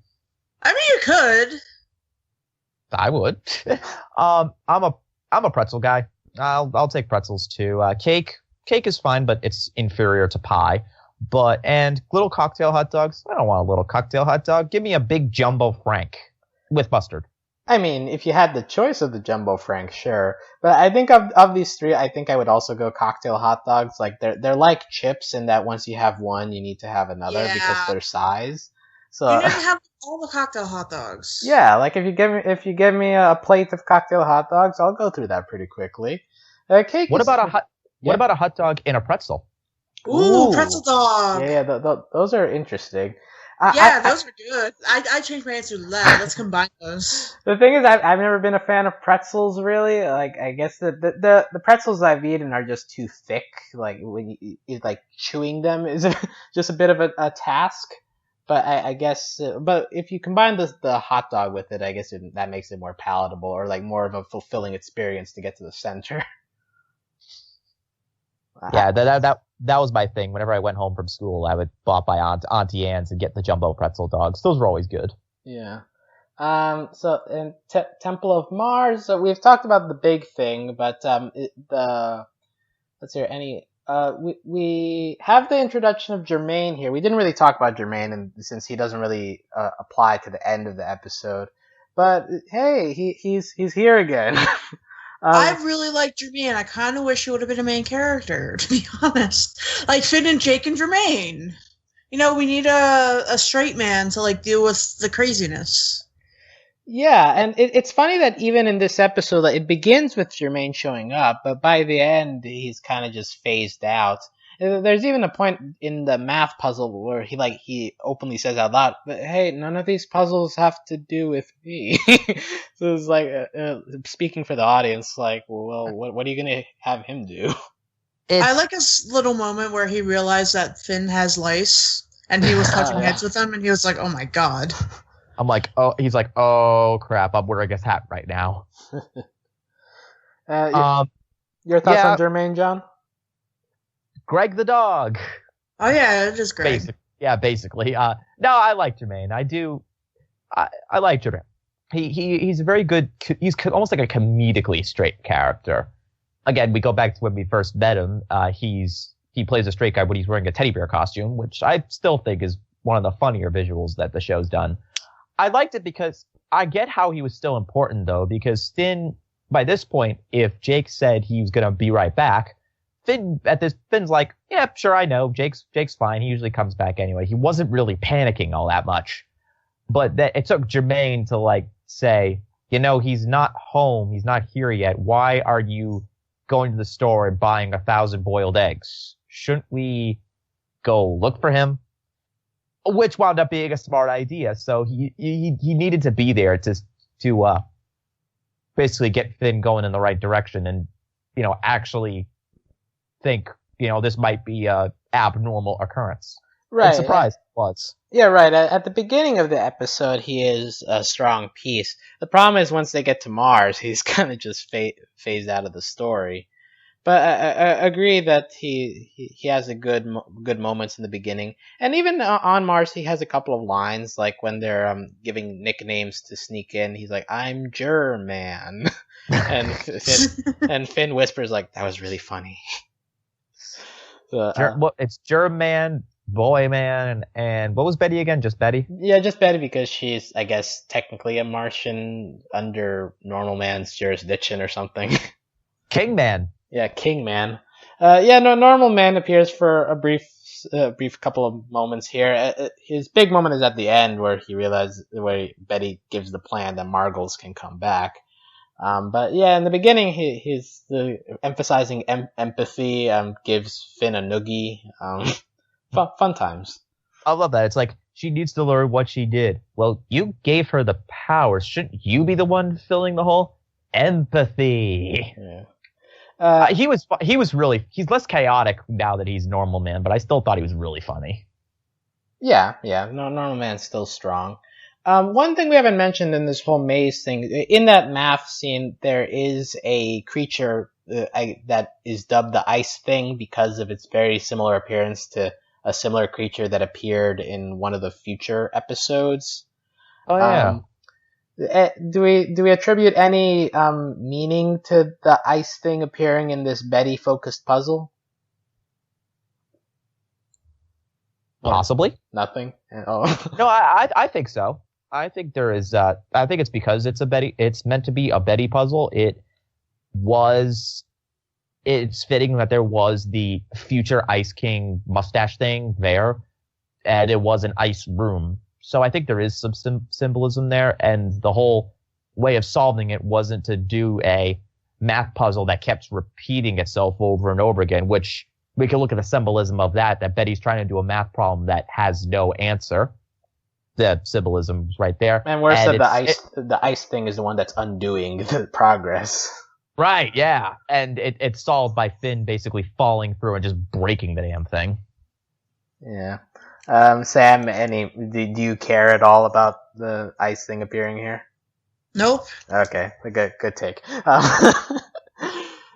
I mean, you could. I would. I'm a pretzel guy. I'll take pretzels too. Cake is fine, but it's inferior to pie. And little cocktail hot dogs. I don't want a little cocktail hot dog. Give me a big jumbo Frank with mustard. I mean, if you had the choice of the Jumbo Frank, sure. But I think of these three, I think I would also go cocktail hot dogs. Like they're like chips in that once you have one, you need to have another because their size. So you need to have all the cocktail hot dogs. Yeah, like if you give me a plate of cocktail hot dogs, I'll go through that pretty quickly. Cake. What about a hot dog in a pretzel? Ooh, pretzel dog. Yeah, those are interesting. Those are good. I changed my answer to that. Let's combine those. The thing is, I've never been a fan of pretzels, really. Like, I guess the pretzels I've eaten are just too thick. Like, when you like chewing them is just a bit of a task. But I guess, but if you combine the hot dog with it, I guess that makes it more palatable or like more of a fulfilling experience to get to the center. Yeah, that was my thing. Whenever I went home from school, I would bop by Auntie Anne's and get the jumbo pretzel dogs. Those were always good. Yeah. So in Temple of Mars, so we've talked about the big thing, but let's hear we have the introduction of Jermaine here. We didn't really talk about Jermaine, and since he doesn't really apply to the end of the episode, but hey, he's here again. I really like Jermaine. I kind of wish he would have been a main character, to be honest. Like Finn and Jake and Jermaine. We need a straight man to like deal with the craziness. Yeah, and it's funny that even in this episode, it begins with Jermaine showing up, but by the end, he's kind of just phased out. There's even a point in the math puzzle where he openly says out loud, "But hey, none of these puzzles have to do with me." So it's like speaking for the audience, like, well, what are you gonna have him do? I like his little moment where he realized that Finn has lice, and he was touching heads with them, and he was like, "Oh my god." I'm like, oh, he's like, oh crap, I'm wearing his hat right now. Your thoughts on Jermaine, John? Greg the dog. Oh yeah, it is Greg. Basically. No, I like Jermaine. I do. I like Jermaine. He's a very good. He's almost like a comedically straight character. Again, we go back to when we first met him. He plays a straight guy, but he's wearing a teddy bear costume, which I still think is one of the funnier visuals that the show's done. I liked it because I get how he was still important though, because Finn, by this point, if Jake said he was gonna be right back, Finn's like, yeah, sure, I know. Jake's fine. He usually comes back anyway. He wasn't really panicking all that much. But it took Jermaine to like say, he's not home. He's not here yet. Why are you going to the store and buying 1,000 boiled eggs? Shouldn't we go look for him? Which wound up being a smart idea. So he needed to be there to basically get Finn going in the right direction and, actually think, this might be a abnormal occurrence. Right. I'm surprised it was. Yeah, right. At the beginning of the episode, he is a strong piece. The problem is once they get to Mars, he's kind of just phased out of the story. But I agree that he has a good moments in the beginning, and even on Mars he has a couple of lines like when they're giving nicknames to sneak in. He's like, "I'm German," and Finn whispers like, "That was really funny." So, it's German, Boy Man, and what was Betty again? Just Betty? Yeah, just Betty because she's, I guess, technically a Martian under Normal Man's jurisdiction or something. King Man. Yeah, King Man. No, Normal Man appears for a brief couple of moments here. His big moment is at the end where he realizes, where Betty gives the plan that Margles can come back. But yeah, in the beginning, he's emphasizing empathy, gives Finn a noogie. Fun times. I love that. It's like, she needs to learn what she did. Well, you gave her the powers. Shouldn't you be the one filling the hole? Empathy. Yeah. He's less chaotic now that he's Normal Man, but I still thought he was really funny. Yeah. No, Normal Man's still strong. One thing we haven't mentioned in this whole maze thing, in that math scene, there is a creature that is dubbed the Ice Thing because of its very similar appearance to a similar creature that appeared in one of the future episodes. Oh yeah. Do we attribute any meaning to the Ice Thing appearing in this Betty-focused puzzle? Possibly. Nothing. Oh. No, I think so. I think there is. I think it's because it's meant to be a Betty puzzle. It's fitting that there was the future Ice King mustache thing there, and it was an ice room. So I think there is some symbolism there, and the whole way of solving it wasn't to do a math puzzle that kept repeating itself over and over again, which we can look at the symbolism of that Betty's trying to do a math problem that has no answer. The symbolism is right there. And worse, the ice thing is the one that's undoing the progress. Right, yeah. And it's solved by Finn basically falling through and just breaking the damn thing. Yeah. Sam, do you care at all about the ice thing appearing here? Nope. Okay, good take.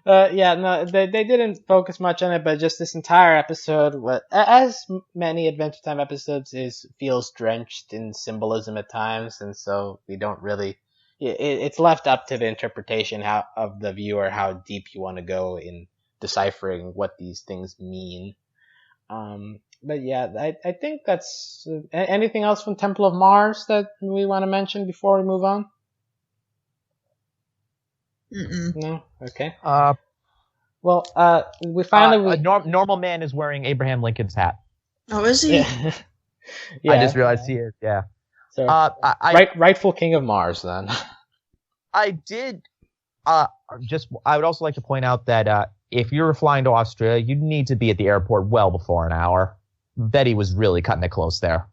No, they didn't focus much on it, but just this entire episode, as many Adventure Time episodes feels drenched in symbolism at times, and so we don't really. It's left up to the interpretation of the viewer how deep you want to go in deciphering what these things mean. But yeah, I think that's anything else from Temple of Mars that we want to mention before we move on. Mm-mm. No? Okay. We finally... Normal Man is wearing Abraham Lincoln's hat. Oh, is he? Yeah. I just realized he is, yeah. So, rightful king of Mars, then. I did... I would also like to point out that if you were flying to Australia, you'd need to be at the airport well before an hour. Betty was really cutting it close there.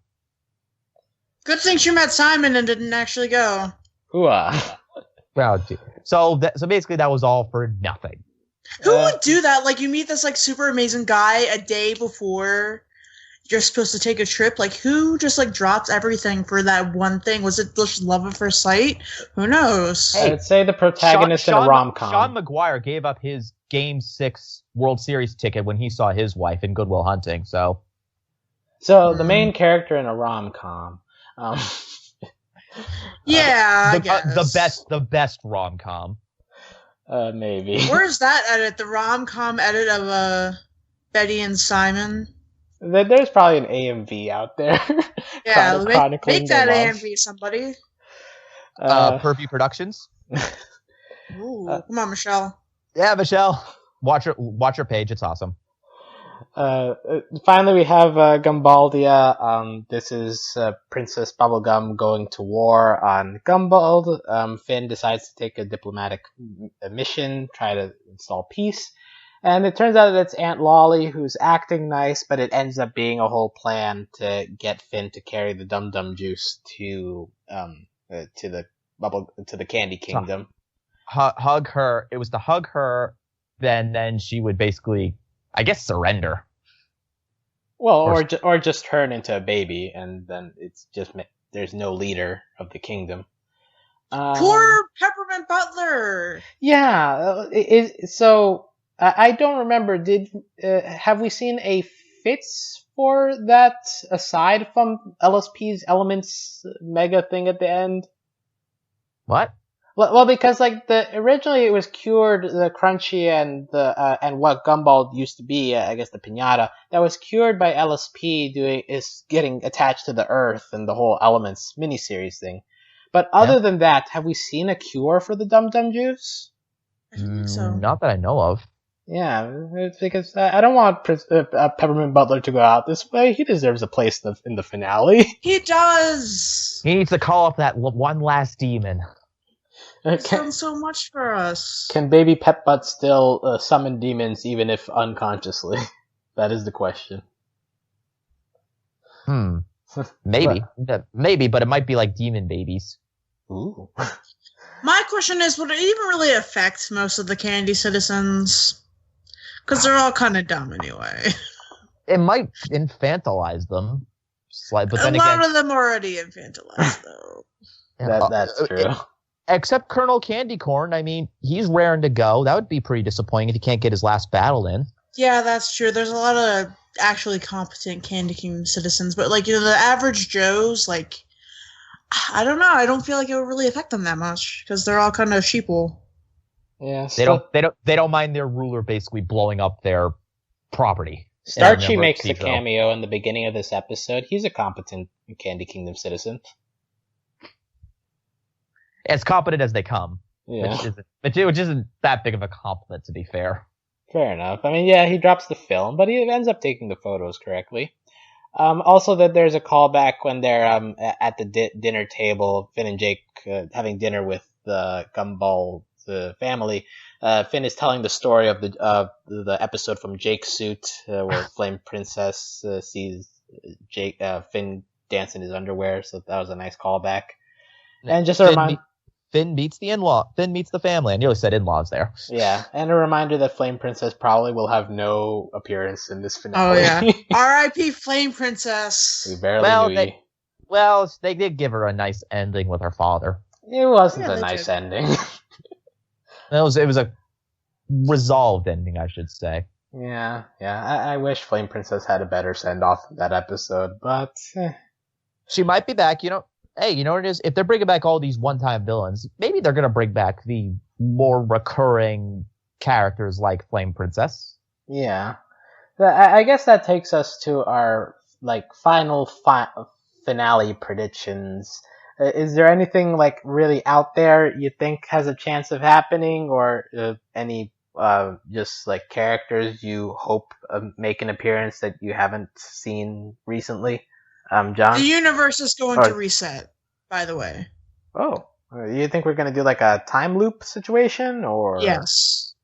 Good thing she met Simon and didn't actually go. Hooah. Well, so basically that was all for nothing. Who would do that? Like, you meet this, like, super amazing guy a day before you're supposed to take a trip. Like, who just, like, drops everything for that one thing? Was it just love at first sight? Who knows? Hey, I'd say the protagonist in a rom-com. Sean McGuire gave up his Game 6 World Series ticket when he saw his wife in Good Will Hunting, so... So, the main character in a rom-com. Yeah, I guess. The best rom-com. Maybe. Where's that edit? The rom-com edit of Betty and Simon? There's probably an AMV out there. Yeah, make that AMV, somebody. Purview Productions. Ooh, come on, Michelle. Yeah, Michelle. Watch her page. It's awesome. Finally, we have Gumbaldia. This is Princess Bubblegum going to war on Gumbald. Finn decides to take a diplomatic mission, try to install peace. And it turns out that it's Aunt Lolly who's acting nice, but it ends up being a whole plan to get Finn to carry the Dum Dum Juice to the Candy Kingdom. Hug her. It was to hug her. Then she would basically, I guess, surrender. Well, or just turn into a baby, and then it's just there's no leader of the kingdom. Poor Peppermint Butler. Yeah. I don't remember. Have we seen a Fitz for that aside from LSP's Elements Mega thing at the end? What? Well, because like originally it was cured, the Crunchy and what Gumball used to be, I guess the Pinata, that was cured by LSP is getting attached to the Earth and the whole Elements miniseries thing. But other than that, have we seen a cure for the Dum Dum Juice? I don't think so. Not that I know of. Yeah, it's because I don't want Peppermint Butler to go out this way. He deserves a place in the finale. He does. He needs to call up that one last demon. He's done so much for us. Can Baby Pep Butt still summon demons even if unconsciously? That is the question. Maybe. Maybe, but it might be like demon babies. Ooh. My question is, would it even really affect most of the Candy citizens? Because they're all kind of dumb anyway. It might infantilize them. But then a lot of them already infantilized, though. That's true. Except Colonel Candy Corn. I mean, he's raring to go. That would be pretty disappointing if he can't get his last battle in. Yeah, that's true. There's a lot of actually competent Candy Kingdom citizens, but like, the average Joes, like, I don't know. I don't feel like it would really affect them that much because they're all kind of sheeple. Yeah, they don't mind their ruler basically blowing up their property. Starchy makes a cameo in the beginning of this episode. He's a competent Candy Kingdom citizen. As competent as they come. Yeah. Which isn't that big of a compliment, to be fair. Fair enough. I mean, yeah, he drops the film, but he ends up taking the photos correctly. Also, that there's a callback when they're at the dinner table, Finn and Jake having dinner with the Gumball family. Finn is telling the story of the episode from Jake's Suit, where Flame Princess sees Finn dance in his underwear. So that was a nice callback. And just a reminder. Finn meets Finn meets the family. I nearly said in-laws there. Yeah, and a reminder that Flame Princess probably will have no appearance in this finale. Oh, yeah. R.I.P. Flame Princess. We barely knew Well, they did give her a nice ending with her father. It wasn't a nice ending. It was a resolved ending, I should say. Yeah. I wish Flame Princess had a better send-off of that episode, but... She might be back, Hey, you know what it is? If they're bringing back all these one-time villains, maybe they're going to bring back the more recurring characters like Flame Princess. Yeah. I guess that takes us to our final finale predictions. Is there anything really out there you think has a chance of happening, or any just characters you hope make an appearance that you haven't seen recently? John? The universe is going to reset, by the way. Oh. You think we're going to do a time loop situation, or? Yes.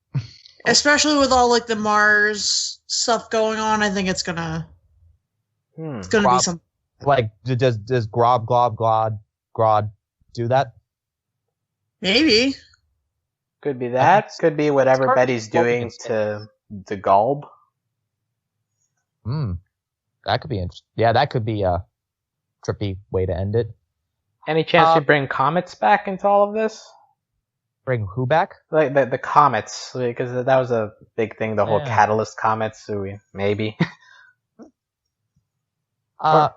Especially with all the Mars stuff going on, I think it's gonna be something. Does Grodd do that? Maybe. Could be that. Could be whatever Betty's doing to the Gulb. That could be interesting. Yeah, that could be a trippy way to end it. Any chance you bring comets back into all of this? Bring who back? The comets, because that was a big thing. The whole Catalyst comets. So maybe. My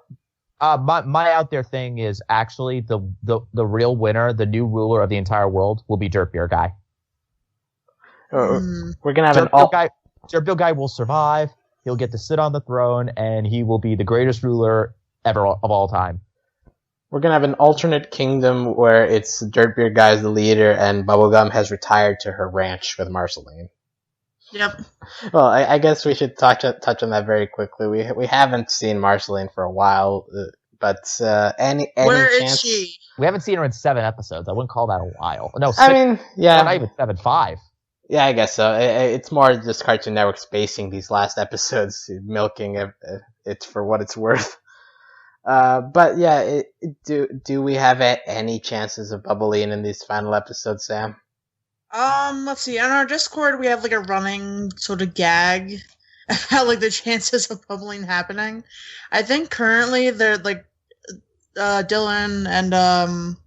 out there thing is actually the real winner, the new ruler of the entire world, will be Dirt Beer Guy. We're gonna have Dirt Beer Guy will survive. He'll get to sit on the throne, and he will be the greatest ruler ever of all time. We're gonna have an alternate kingdom where it's Dirt Beer Guy's the leader, and Bubblegum has retired to her ranch with Marceline. Yep. Well, I guess we should touch on that very quickly. We haven't seen Marceline for a while, but any Where chance? Is she? We haven't seen her in 7 episodes. I wouldn't call that a while. No, 6, I mean, yeah, not even 7, 5. Yeah, I guess so. It's more just Cartoon Network spacing these last episodes, milking it for what it's worth. But yeah, do we have any chances of Bubbling in these final episodes, Sam? Let's see. On our Discord, we have a running sort of gag about the chances of Bubbling happening. I think currently they're Dylan and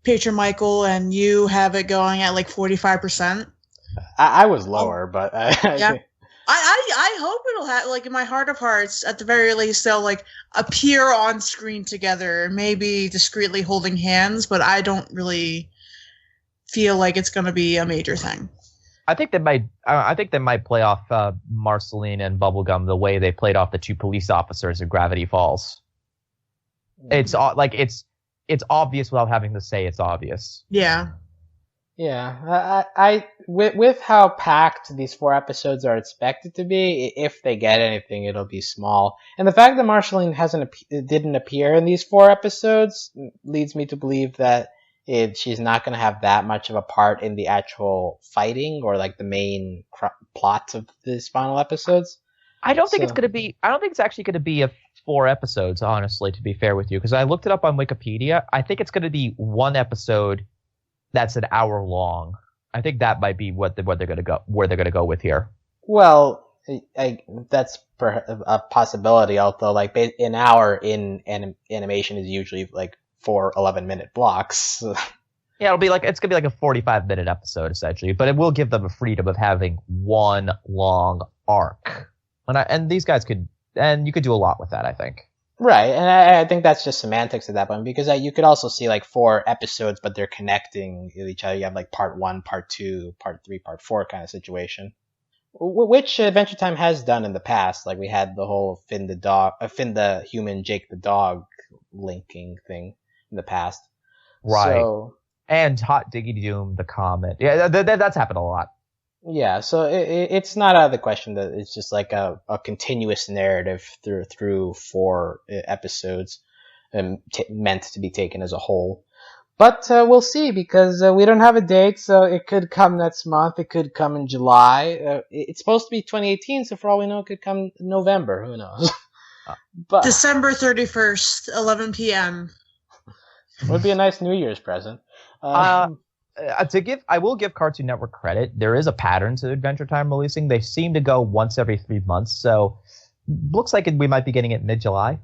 Patron Michael and you have it going at 45%. I was lower, but Yeah. I hope it'll have, like, in my heart of hearts, at the very least, they'll, like, appear on screen together, maybe discreetly holding hands, but I don't really feel like it's going to be a major thing. I think they might. I think they might play off Marceline and Bubblegum the way they played off the two police officers in Gravity Falls. It's obvious without having to say it's obvious. Yeah. Yeah, with how packed these 4 episodes are expected to be, if they get anything, it'll be small. And the fact that Marceline didn't appear in these 4 episodes leads me to believe that she's not going to have that much of a part in the actual fighting or like the main plots of these final episodes. I don't think it's actually going to be 4 episodes, honestly, to be fair with you, because I looked it up on Wikipedia. I think it's going to be 1 episode that's an hour long. I think that might be where they're going to go with here. Well, that's a possibility. Although, like, an hour in animation is usually like 4 11-minute blocks. Yeah, it's gonna be like a 45-minute episode essentially, but it will give them a freedom of having 1 long arc. And these guys you could do a lot with that, I think. Right, and I think that's just semantics at that point, because you could also see like 4 episodes, but they're connecting with each other. You have like part 1, part 2, part 3, part 4 kind of situation, which Adventure Time has done in the past. Like we had the whole Finn the human, Jake the dog linking thing in the past. Right. So, and Hot Diggity Doom the comet. Yeah, that's happened a lot. Yeah, so it's not out of the question that it's just like a continuous narrative through 4 episodes, meant to be taken as a whole. But we'll see, because we don't have a date, so it could come next month. It could come in July. It's supposed to be 2018, so for all we know, it could come in November. Who knows? But December 31st, 11 p.m. Would be a nice New Year's present. I will give Cartoon Network credit. There is a pattern to Adventure Time releasing. They seem to go once every 3 months, so looks like we might be getting it mid-July.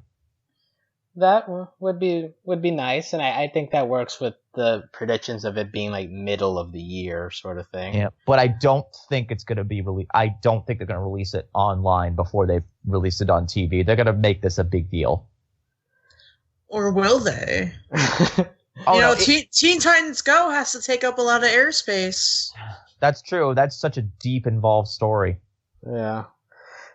That would be nice, and I think that works with the predictions of it being like middle of the year sort of thing. Yeah, but I don't think it's going to be I don't think they're going to release it online before they release it on TV. They're going to make this a big deal. Or will they? Teen Titans Go has to take up a lot of airspace. That's true. That's such a deep, involved story. Yeah.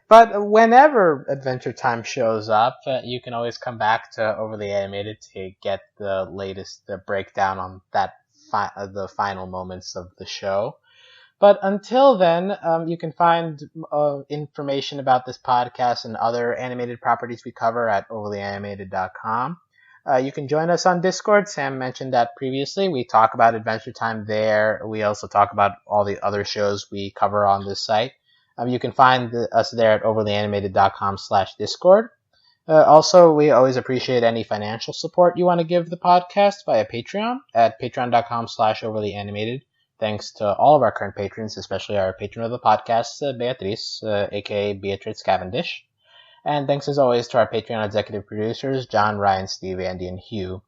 But whenever Adventure Time shows up, you can always come back to Overly Animated to get the latest breakdown on that the final moments of the show. But until then, you can find information about this podcast and other animated properties we cover at overlyanimated.com. You can join us on Discord. Sam mentioned that previously. We talk about Adventure Time there. We also talk about all the other shows we cover on this site. You can find us there at overlyanimated.com/Discord. Also, we always appreciate any financial support you want to give the podcast via Patreon at patreon.com/overlyanimated. Thanks to all of our current patrons, especially our patron of the podcast, Beatrice, aka Beatrice Cavendish. And thanks as always to our Patreon executive producers, John, Ryan, Steve, Andy, and Hugh.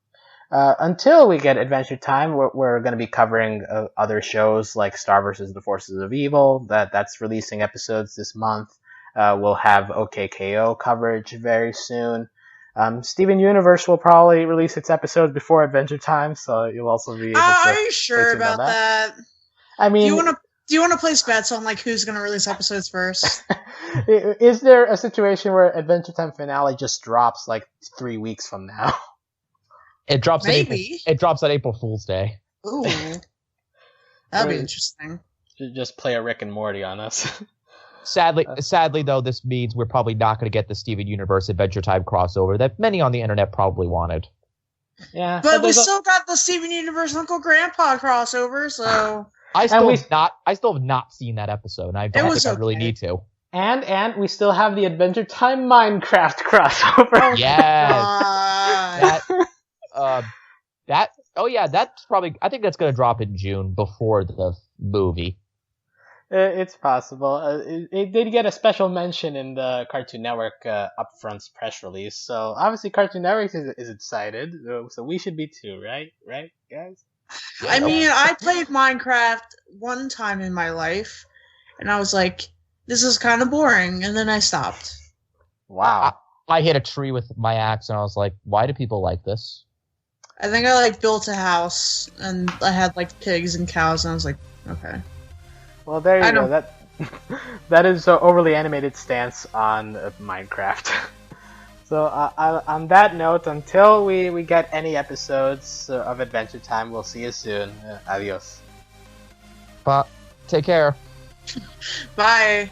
Until we get Adventure Time, we're going to be covering other shows like Star vs. the Forces of Evil. That's releasing episodes this month. We'll have OKKO coverage very soon. Steven Universe will probably release its episodes before Adventure Time, so you'll also be able to... Are you sure about that? I mean... Do you want to place bets on like who's going to release episodes first? Is there a situation where Adventure Time finale just drops like 3 weeks from now? It drops. Maybe. It drops on April Fool's Day. Ooh, that'd be interesting. Just play a Rick and Morty on us. Sadly, though, this means we're probably not going to get the Steven Universe Adventure Time crossover that many on the internet probably wanted. Yeah, but we still got the Steven Universe Uncle Grandpa crossover, so. I still have not seen that episode, and I don't think I really need to. And we still have the Adventure Time Minecraft crossover. Yes. That's probably. I think that's going to drop in June before the movie. It's possible. It did get a special mention in the Cartoon Network upfront press release, so obviously Cartoon Network is excited. So we should be too, right? Right, guys? I mean, I played Minecraft one time in my life, and I was like, this is kind of boring, and then I stopped. Wow. I hit a tree with my axe, and I was like, why do people like this? I think I built a house, and I had pigs and cows, and I was like, okay. Well, there you go. That is an overly animated stance on Minecraft. So on that note, until we get any episodes of Adventure Time, we'll see you soon. Adios. But take care. Bye.